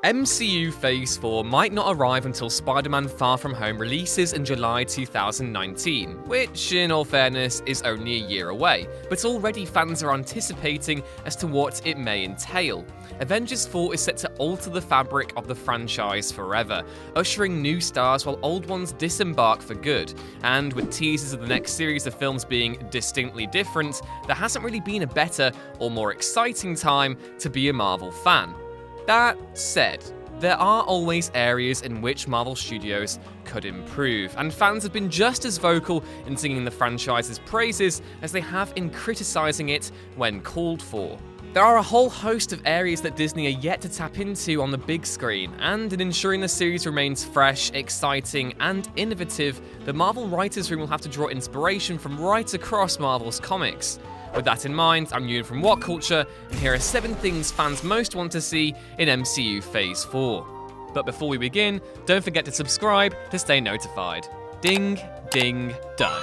MCU Phase 4 might not arrive until Spider-Man Far From Home releases in July 2019, which, in all fairness, is only a year away, but already fans are anticipating as to what it may entail. Avengers 4 is set to alter the fabric of the franchise forever, ushering new stars while old ones disembark for good, and with teasers of the next series of films being distinctly different, there hasn't really been a better or more exciting time to be a Marvel fan. That said, there are always areas in which Marvel Studios could improve, and fans have been just as vocal in singing the franchise's praises as they have in criticizing it when called for. There are a whole host of areas that Disney are yet to tap into on the big screen, and in ensuring the series remains fresh, exciting, and innovative, the Marvel Writers' Room will have to draw inspiration from right across Marvel's comics. With that in mind, I'm Ewan from What Culture, and here are 7 things fans most want to see in MCU Phase 4. But before we begin, don't forget to subscribe to stay notified. Ding, ding, done.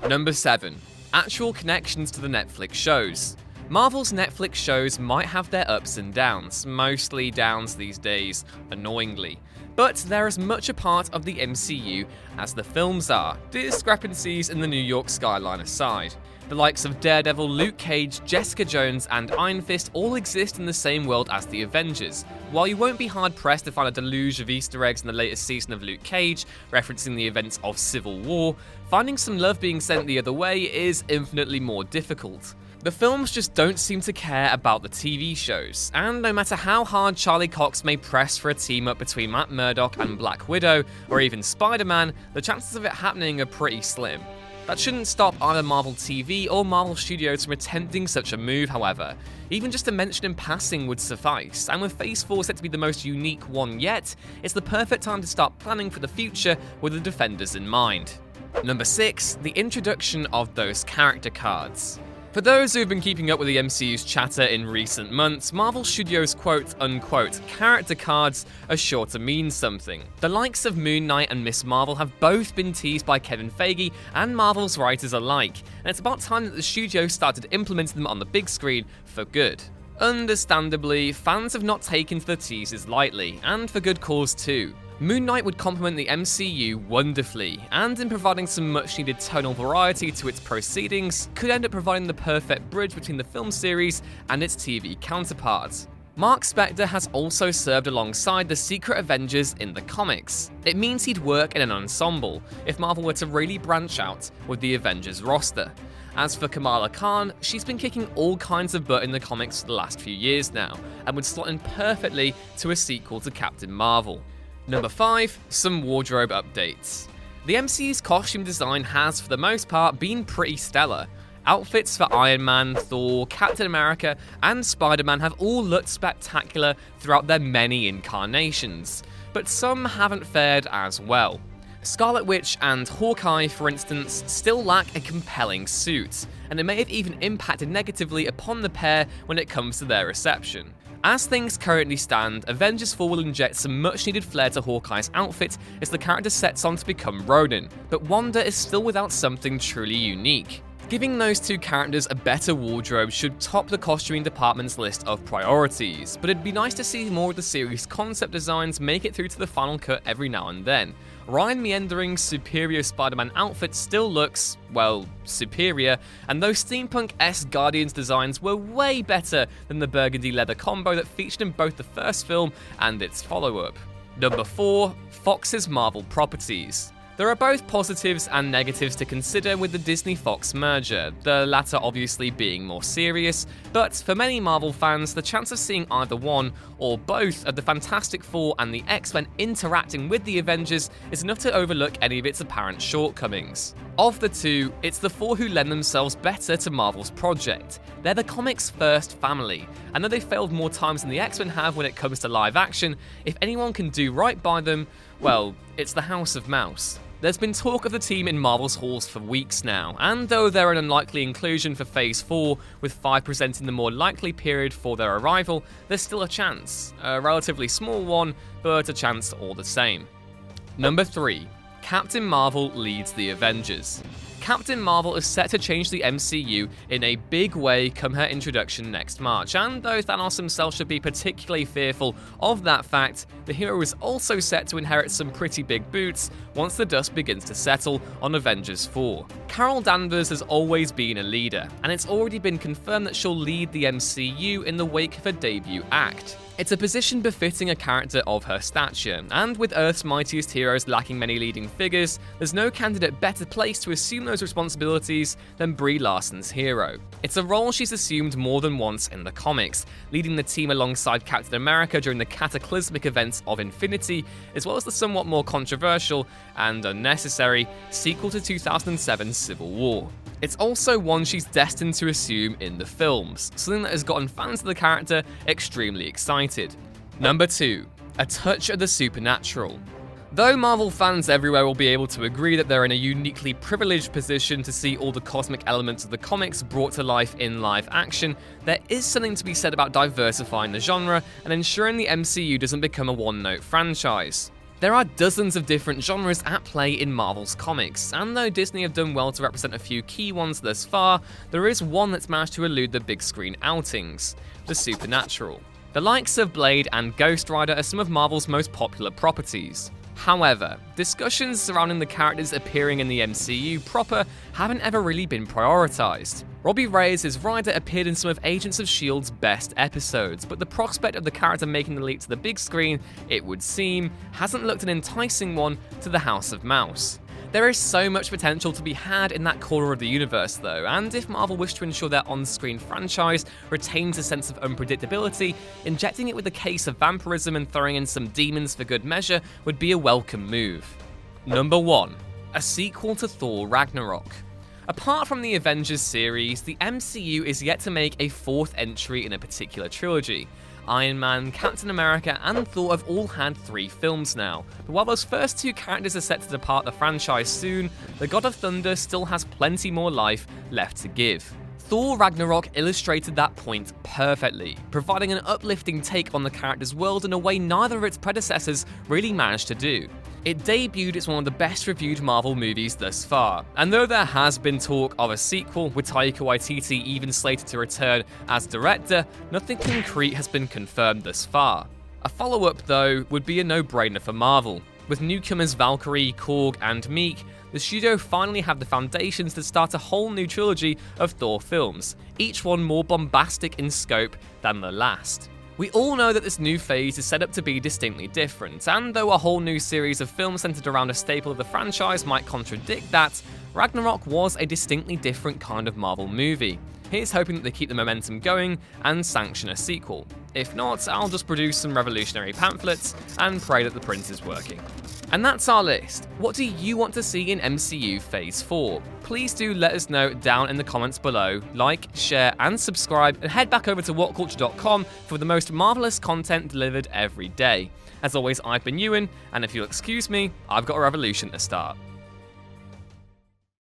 Number 7. Actual connections to the Netflix shows. Marvel's Netflix shows might have their ups and downs, mostly downs these days, annoyingly. But they're as much a part of the MCU as the films are, discrepancies in the New York skyline aside. The likes of Daredevil, Luke Cage, Jessica Jones, and Iron Fist all exist in the same world as the Avengers. While you won't be hard-pressed to find a deluge of Easter eggs in the latest season of Luke Cage, referencing the events of Civil War, finding some love being sent the other way is infinitely more difficult. The films just don't seem to care about the TV shows, and no matter how hard Charlie Cox may press for a team-up between Matt Murdock and Black Widow, or even Spider-Man, the chances of it happening are pretty slim. That shouldn't stop either Marvel TV or Marvel Studios from attempting such a move, however. Even just a mention in passing would suffice, and with Phase 4 set to be the most unique one yet, it's the perfect time to start planning for the future with the Defenders in mind. Number 6. The introduction of those character cards. For those who have been keeping up with the MCU's chatter in recent months, Marvel Studios' quote-unquote character cards are sure to mean something. The likes of Moon Knight and Miss Marvel have both been teased by Kevin Feige and Marvel's writers alike, and it's about time that the studio started implementing them on the big screen for good. Understandably, fans have not taken to the teasers lightly, and for good cause too. Moon Knight would complement the MCU wonderfully, and in providing some much-needed tonal variety to its proceedings, could end up providing the perfect bridge between the film series and its TV counterparts. Mark Spector has also served alongside the Secret Avengers in the comics. It means he'd work in an ensemble, if Marvel were to really branch out with the Avengers roster. As for Kamala Khan, she's been kicking all kinds of butt in the comics for the last few years now, and would slot in perfectly to a sequel to Captain Marvel. Number 5. Some wardrobe updates. The MCU's costume design has, for the most part, been pretty stellar. Outfits for Iron Man, Thor, Captain America, and Spider-Man have all looked spectacular throughout their many incarnations, but some haven't fared as well. Scarlet Witch and Hawkeye, for instance, still lack a compelling suit, and it may have even impacted negatively upon the pair when it comes to their reception. As things currently stand, Avengers 4 will inject some much-needed flair to Hawkeye's outfit as the character sets on to become Ronin, but Wanda is still without something truly unique. Giving those two characters a better wardrobe should top the costuming department's list of priorities, but it'd be nice to see more of the series' concept designs make it through to the final cut every now and then. Ryan Meandering's superior Spider-Man outfit still looks, well, superior, and those steampunk-esque Guardians designs were way better than the burgundy leather combo that featured in both the first film and its follow-up. Number 4. Fox's Marvel properties. There are both positives and negatives to consider with the Disney-Fox merger, the latter obviously being more serious, but for many Marvel fans, the chance of seeing either one or both of the Fantastic Four and the X-Men interacting with the Avengers is enough to overlook any of its apparent shortcomings. Of the two, it's the four who lend themselves better to Marvel's project. They're the comics' first family, and though they failed more times than the X-Men have when it comes to live action, if anyone can do right by them, well, it's the House of Mouse. There's been talk of the team in Marvel's halls for weeks now, and though they're an unlikely inclusion for Phase 4, with 5 presenting the more likely period for their arrival, there's still a chance. A relatively small one, but a chance all the same. Number 3. Captain Marvel leads the Avengers. Captain Marvel is set to change the MCU in a big way come her introduction next March, and though Thanos himself should be particularly fearful of that fact, the hero is also set to inherit some pretty big boots once the dust begins to settle on Avengers 4. Carol Danvers has always been a leader, and it's already been confirmed that she'll lead the MCU in the wake of her debut act. It's a position befitting a character of her stature, and with Earth's mightiest heroes lacking many leading figures, there's no candidate better placed to assume those responsibilities than Brie Larson's hero. It's a role she's assumed more than once in the comics, leading the team alongside Captain America during the cataclysmic events of Infinity, as well as the somewhat more controversial and unnecessary sequel to 2007's Civil War. It's also one she's destined to assume in the films, something that has gotten fans of the character extremely excited. Number 2. A touch of the supernatural. Though Marvel fans everywhere will be able to agree that they're in a uniquely privileged position to see all the cosmic elements of the comics brought to life in live action, there is something to be said about diversifying the genre and ensuring the MCU doesn't become a one-note franchise. There are dozens of different genres at play in Marvel's comics, and though Disney have done well to represent a few key ones thus far, there is one that's managed to elude the big screen outings: the supernatural. The likes of Blade and Ghost Rider are some of Marvel's most popular properties. However, discussions surrounding the characters appearing in the MCU proper haven't ever really been prioritized. Robbie Reyes' Rider appeared in some of Agents of S.H.I.E.L.'s best episodes, but the prospect of the character making the leap to the big screen, it would seem, hasn't looked an enticing one to the House of Mouse. There is so much potential to be had in that corner of the universe though, and if Marvel wish to ensure their on-screen franchise retains a sense of unpredictability, injecting it with a case of vampirism and throwing in some demons for good measure would be a welcome move. Number 1. A sequel to Thor Ragnarok. Apart from the Avengers series, the MCU is yet to make a fourth entry in a particular trilogy. Iron Man, Captain America, and Thor have all had 3 films now, but while those first 2 characters are set to depart the franchise soon, the God of Thunder still has plenty more life left to give. Thor Ragnarok illustrated that point perfectly, providing an uplifting take on the character's world in a way neither of its predecessors really managed to do. It debuted as one of the best reviewed Marvel movies thus far, and though there has been talk of a sequel, with Taika Waititi even slated to return as director, nothing concrete has been confirmed thus far. A follow-up, though, would be a no-brainer for Marvel. With newcomers Valkyrie, Korg, and Meek, the studio finally have the foundations to start a whole new trilogy of Thor films, each one more bombastic in scope than the last. We all know that this new phase is set up to be distinctly different, and though a whole new series of films centered around a staple of the franchise might contradict that, Ragnarok was a distinctly different kind of Marvel movie. Here's hoping that they keep the momentum going and sanction a sequel. If not, I'll just produce some revolutionary pamphlets and pray that the print is working. And that's our list. What do you want to see in MCU Phase 4? Please do let us know down in the comments below. Like, share, and subscribe, and head back over to whatculture.com for the most marvelous content delivered every day. As always, I've been Ewan, and if you'll excuse me, I've got a revolution to start.